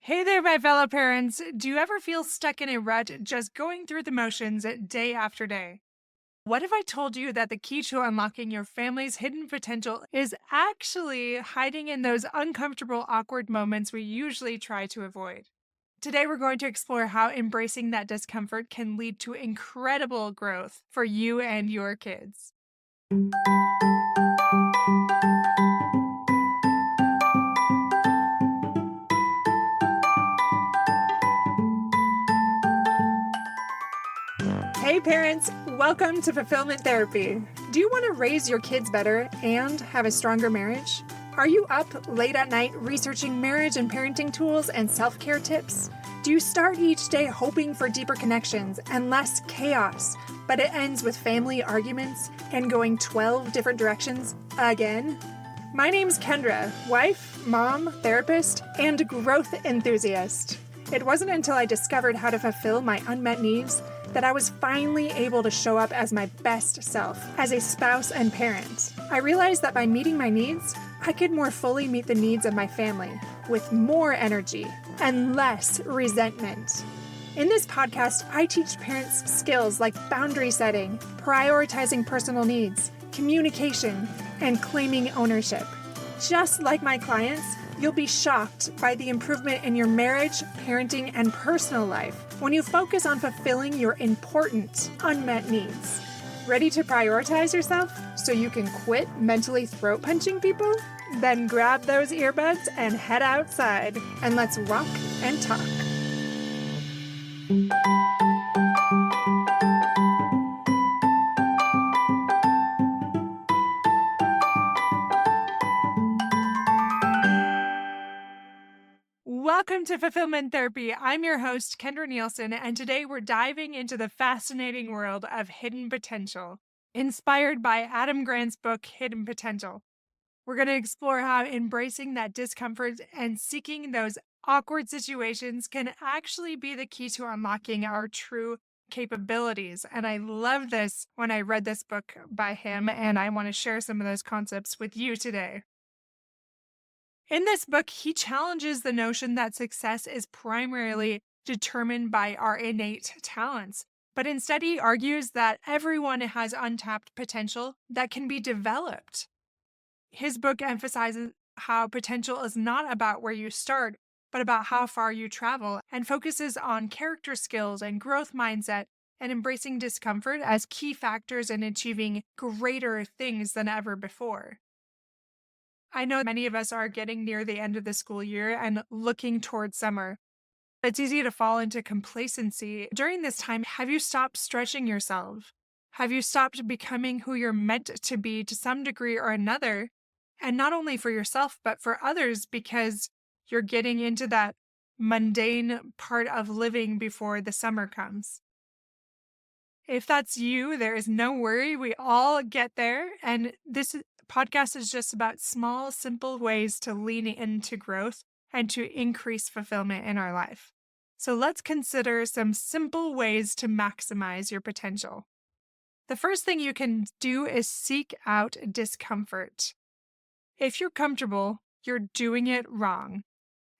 Hey there, my fellow parents. Do you ever feel stuck in a rut just going through the motions day after day? What if I told you that the key to unlocking your family's hidden potential is actually hiding in those uncomfortable, awkward moments we usually try to avoid? Today, we're going to explore how embracing that discomfort can lead to incredible growth for you and your kids. Hey parents, welcome to Fulfillment Therapy. Do you want to raise your kids better and have a stronger marriage? Are you up late at night researching marriage and parenting tools and self-care tips? Do you start each day hoping for deeper connections and less chaos, but it ends with family arguments and going 12 different directions again? My name's Kendra, wife, mom, therapist, and growth enthusiast. It wasn't until I discovered how to fulfill my unmet needs that I was finally able to show up as my best self as a spouse and parent. I realized that by meeting my needs, I could more fully meet the needs of my family with more energy and less resentment. In this podcast, I teach parents skills like boundary setting, prioritizing personal needs, communication, and claiming ownership. Just like my clients, you'll be shocked by the improvement in your marriage, parenting, and personal life when you focus on fulfilling your important unmet needs. Ready to prioritize yourself so you can quit mentally throat punching people? Then grab those earbuds and head outside, and let's walk and talk. Welcome to Fulfillment Therapy. I'm your host, Kendra Nielsen, and today we're diving into the fascinating world of hidden potential, inspired by Adam Grant's book, Hidden Potential. We're going to explore how embracing that discomfort and seeking those awkward situations can actually be the key to unlocking our true capabilities. And I love this when I read this book by him, and I want to share some of those concepts with you today. In this book, he challenges the notion that success is primarily determined by our innate talents, but instead he argues that everyone has untapped potential that can be developed. His book emphasizes how potential is not about where you start, but about how far you travel, and focuses on character skills and growth mindset and embracing discomfort as key factors in achieving greater things than ever before. I know many of us are getting near the end of the school year and looking towards summer. It's easy to fall into complacency. During this time, have you stopped stretching yourself? Have you stopped becoming who you're meant to be to some degree or another? And not only for yourself, but for others, because you're getting into that mundane part of living before the summer comes. If that's you, there is no worry. We all get there. And this podcast is just about small, simple ways to lean into growth and to increase fulfillment in our life. So let's consider some simple ways to maximize your potential. The first thing you can do is seek out discomfort. If you're comfortable, you're doing it wrong.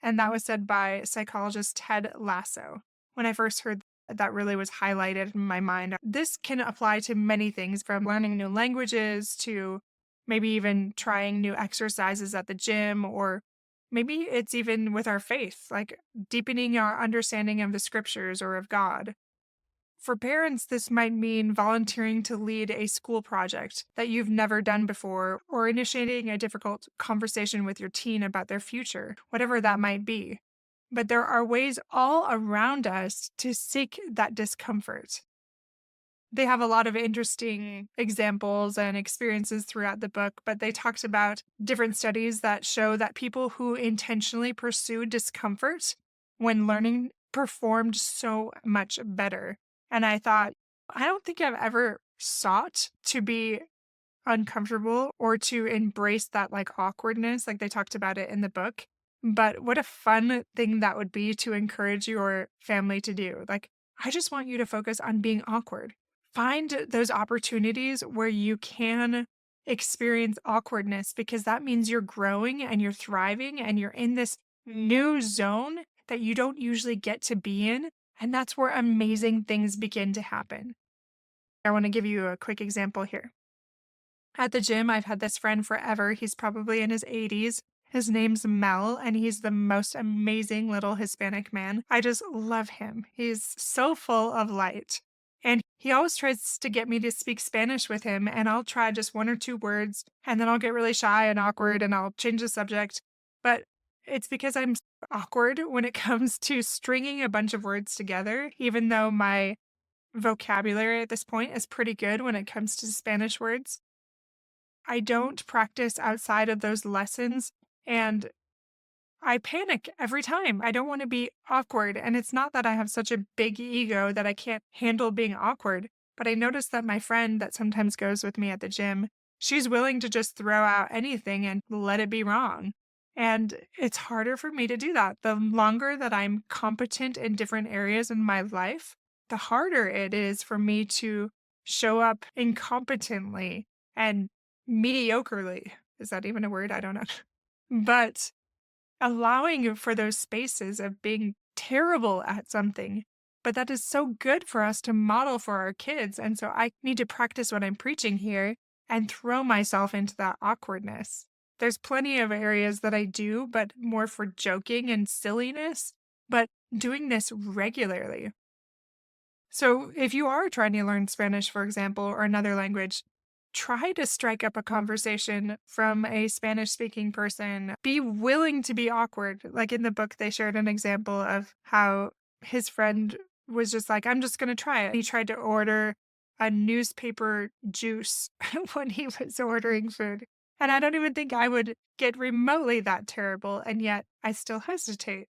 And that was said by psychologist Ted Lasso. When I first heard that really was highlighted in my mind. This can apply to many things, from learning new languages to maybe even trying new exercises at the gym, or maybe it's even with our faith, like deepening our understanding of the scriptures or of God. For parents, this might mean volunteering to lead a school project that you've never done before, or initiating a difficult conversation with your teen about their future, whatever that might be. But there are ways all around us to seek that discomfort. They have a lot of interesting examples and experiences throughout the book, but they talked about different studies that show that people who intentionally pursue discomfort when learning performed so much better. And I thought, I don't think I've ever sought to be uncomfortable or to embrace that awkwardness, like they talked about it in the book. But what a fun thing that would be to encourage your family to do. I just want you to focus on being awkward. Find those opportunities where you can experience awkwardness, because that means you're growing and you're thriving and you're in this new zone that you don't usually get to be in. And that's where amazing things begin to happen. I want to give you a quick example here. At the gym, I've had this friend forever. He's probably in his 80s. His name's Mel, and he's the most amazing little Hispanic man. I just love him. He's so full of light. And he always tries to get me to speak Spanish with him, and I'll try just one or two words, and then I'll get really shy and awkward, and I'll change the subject. But it's because I'm awkward when it comes to stringing a bunch of words together, even though my vocabulary at this point is pretty good when it comes to Spanish words. I don't practice outside of those lessons, and I panic every time. I don't want to be awkward. And it's not that I have such a big ego that I can't handle being awkward, but I notice that my friend that sometimes goes with me at the gym, she's willing to just throw out anything and let it be wrong. And it's harder for me to do that. The longer that I'm competent in different areas in my life, the harder it is for me to show up incompetently and mediocrely. Is that even a word? I don't know. But allowing for those spaces of being terrible at something. But that is so good for us to model for our kids. And so I need to practice what I'm preaching here and throw myself into that awkwardness. There's plenty of areas that I do, but more for joking and silliness, but doing this regularly. So if you are trying to learn Spanish, for example, or another language, try to strike up a conversation from a Spanish speaking person. Be willing to be awkward. Like in the book, they shared an example of how his friend was just like, I'm just going to try it. He tried to order a newspaper juice when he was ordering food. And I don't even think I would get remotely that terrible. And yet I still hesitate.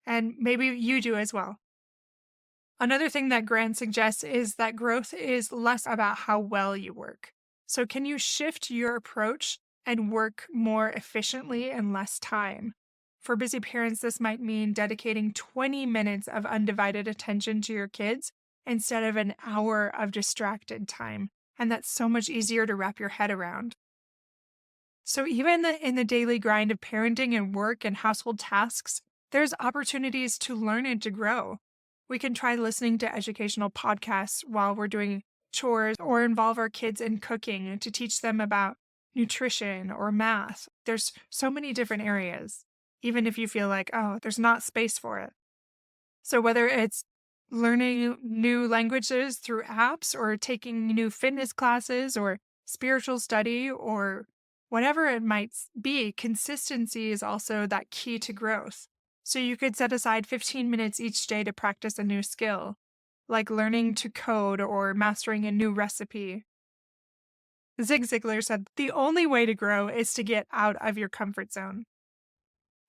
And maybe you do as well. Another thing that Grant suggests is that growth is less about how well you work. So, can you shift your approach and work more efficiently in less time? For busy parents, this might mean dedicating 20 minutes of undivided attention to your kids instead of an hour of distracted time. And that's so much easier to wrap your head around. So, even in the daily grind of parenting and work and household tasks, there's opportunities to learn and to grow. We can try listening to educational podcasts while we're doing chores or involve our kids in cooking to teach them about nutrition or math. There's so many different areas, even if you feel like, oh, there's not space for it. So whether it's learning new languages through apps or taking new fitness classes or spiritual study or whatever it might be, consistency is also that key to growth. So you could set aside 15 minutes each day to practice a new skill, like learning to code or mastering a new recipe. Zig Ziglar said, the only way to grow is to get out of your comfort zone.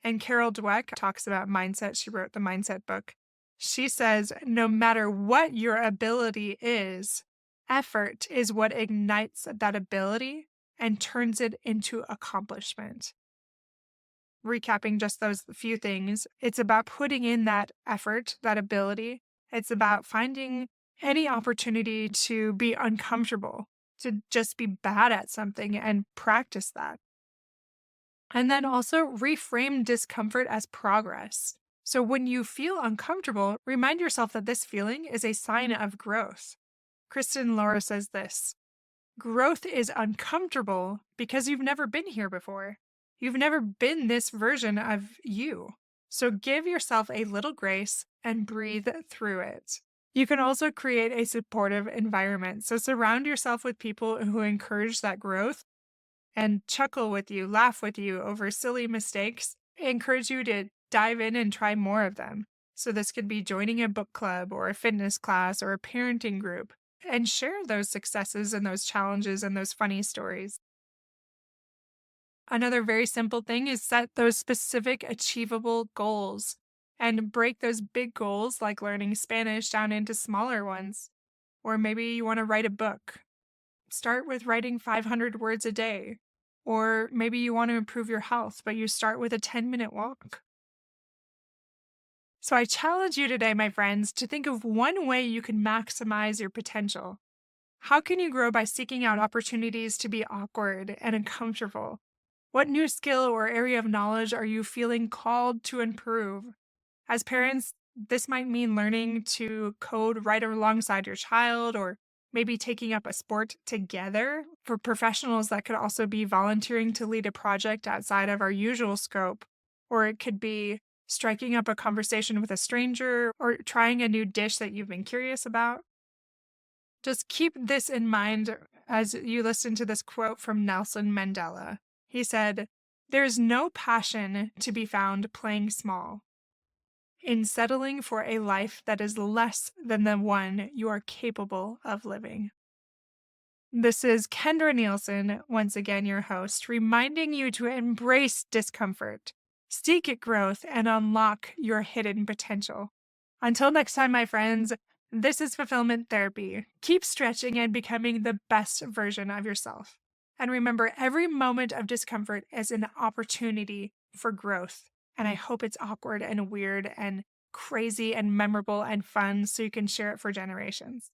And Carol Dweck talks about mindset. She wrote the mindset book. She says, no matter what your ability is, effort is what ignites that ability and turns it into accomplishment. Recapping just those few things, it's about putting in that effort, that ability. It's about finding any opportunity to be uncomfortable, to just be bad at something and practice that. And then also reframe discomfort as progress. So when you feel uncomfortable, remind yourself that this feeling is a sign of growth. Kristen Laura says this, growth is uncomfortable because you've never been here before. You've never been this version of you. So give yourself a little grace and breathe through it. You can also create a supportive environment. So surround yourself with people who encourage that growth and chuckle with you, laugh with you over silly mistakes. I encourage you to dive in and try more of them. So this could be joining a book club or a fitness class or a parenting group and share those successes and those challenges and those funny stories. Another very simple thing is set those specific achievable goals and break those big goals like learning Spanish down into smaller ones. Or maybe you want to write a book. Start with writing 500 words a day. Or maybe you want to improve your health, but you start with a 10-minute walk. So I challenge you today, my friends, to think of one way you can maximize your potential. How can you grow by seeking out opportunities to be awkward and uncomfortable? What new skill or area of knowledge are you feeling called to improve? As parents, this might mean learning to code right alongside your child or maybe taking up a sport together. For professionals, that could also be volunteering to lead a project outside of our usual scope, or it could be striking up a conversation with a stranger or trying a new dish that you've been curious about. Just keep this in mind as you listen to this quote from Nelson Mandela. He said, "There is no passion to be found playing small, in settling for a life that is less than the one you are capable of living." This is Kendra Nielsen, once again your host, reminding you to embrace discomfort, seek growth, and unlock your hidden potential. Until next time, my friends, this is Fulfillment Therapy. Keep stretching and becoming the best version of yourself. And remember, every moment of discomfort is an opportunity for growth. And I hope it's awkward and weird and crazy and memorable and fun so you can share it for generations.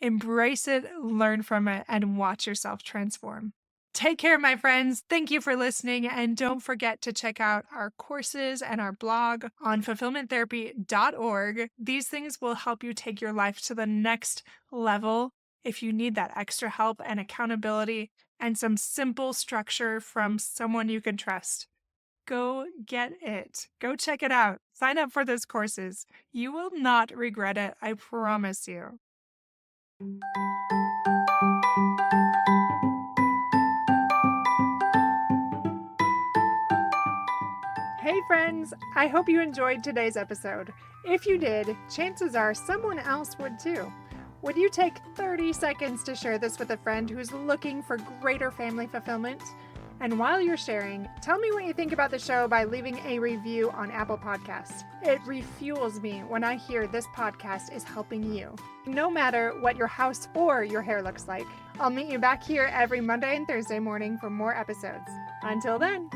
Embrace it, learn from it, and watch yourself transform. Take care, my friends. Thank you for listening. And don't forget to check out our courses and our blog on fulfillmenttherapy.org. These things will help you take your life to the next level if you need that extra help and accountability and some simple structure from someone you can trust. Go get it. Go check it out. Sign up for those courses. You will not regret it. I promise you. Hey friends, I hope you enjoyed today's episode. If you did, chances are someone else would too. Would you take 30 seconds to share this with a friend who's looking for greater family fulfillment? And while you're sharing, tell me what you think about the show by leaving a review on Apple Podcasts. It refuels me when I hear this podcast is helping you. No matter what your house or your hair looks like, I'll meet you back here every Monday and Thursday morning for more episodes. Until then.